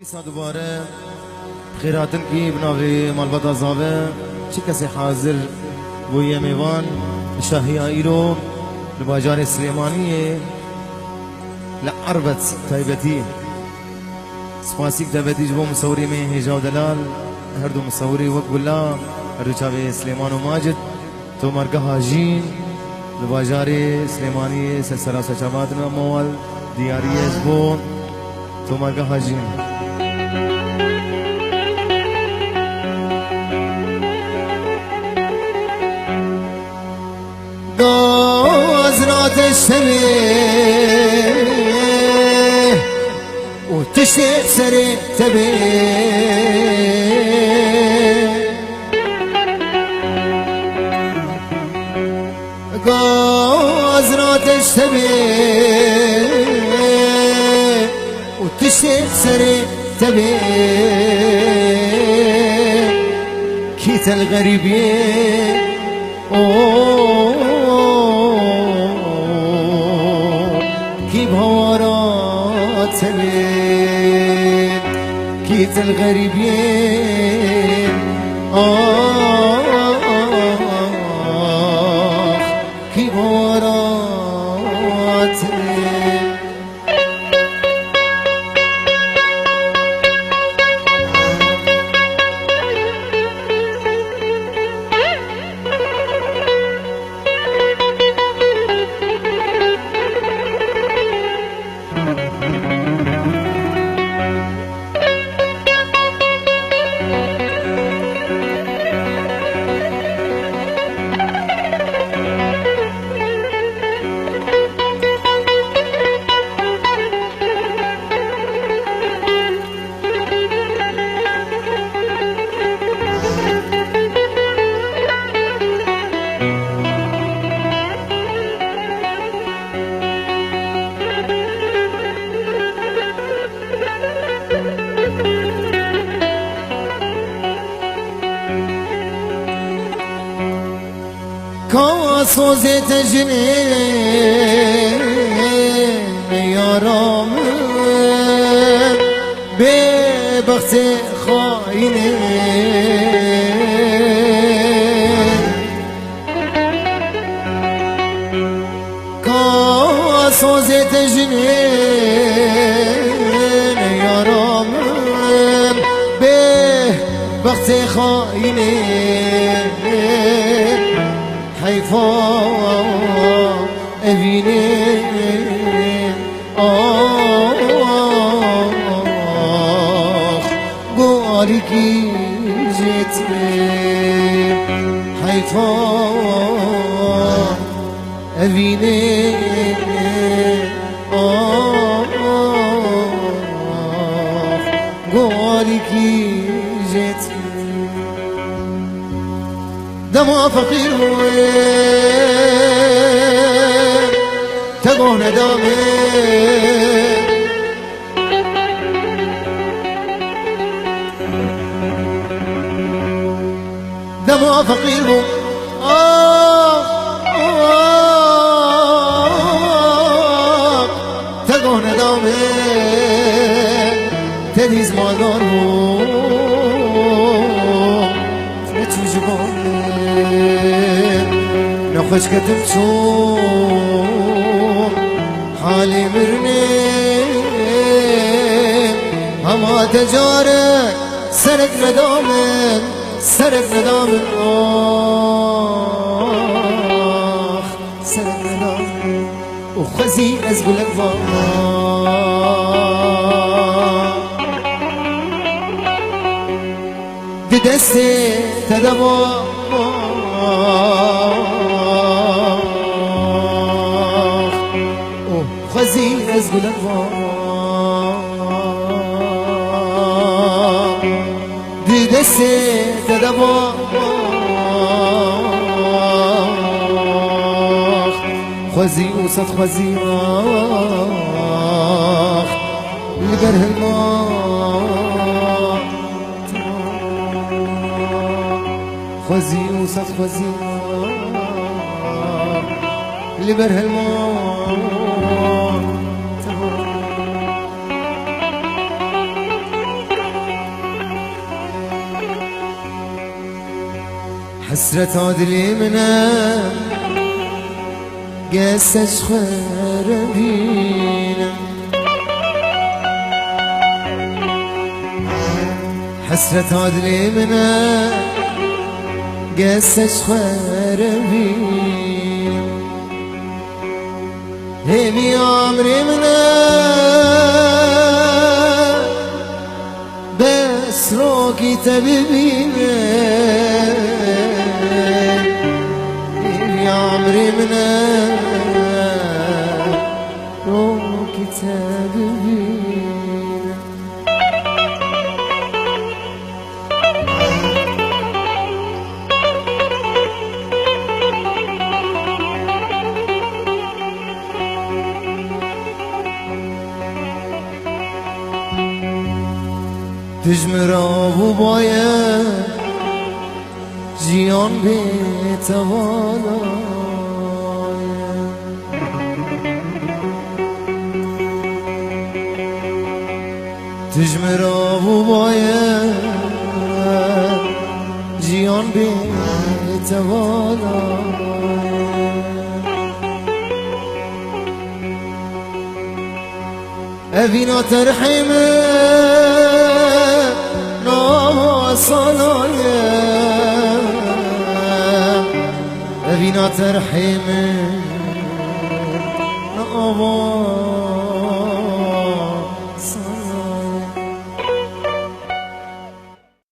ایسا دوباره خیراتن کی بناوی مالبات آزاوه چه کسی حاضر بوی میوان شاهی آیرو لباجار سلیمانیه لعربت تایبتی سپاسیک تایبتی جبو مصوری میں هجا و دلال هر دو مصوری وقت بلا هر دو چاوی سلیمان و ماجد تو مرگه هاجین لباجار سلیمانی سلسله سچاباتنا موال دیاری ازبو تو مرگه هاجین تشتبه وتشتت سري تبي قازنا تشتبه وتشتت سري تبي كيت الغريبين بهارات سبيل كيت الغريبين كي بهارات سبيل كاسوز تجنين يا رام ببخت خاينين كاسوز تجنين يا رام ببخت خاينين حيفا أبيني قاركي جيتني حيفا أبيني قاركي جيتني دما فقير تقون دامي دما فقير تقون دامي تديز مالون نخش كتب شوم حالي مرني هما تجارك سرق ندامن سرق ندامن سرق ندامن وخزي أزقلك فاما دستي تدبا خزي أزقل الفاق دي دسي تدبا خزي وسط خزي لبره الماء خزي وسط خزي لبره الماء حسرة عدلي منه قاسش خربينا حسرة عدلي منه قاسش خربينا هيبي عمري منه بس روكي تبيبينا هيبي عمري منه روكي تبيبينا تجمر آبو باید جیان بتواند تجمر آبو باید جیان بتواند أبينا ترحمه صلايا أبينا ترحمه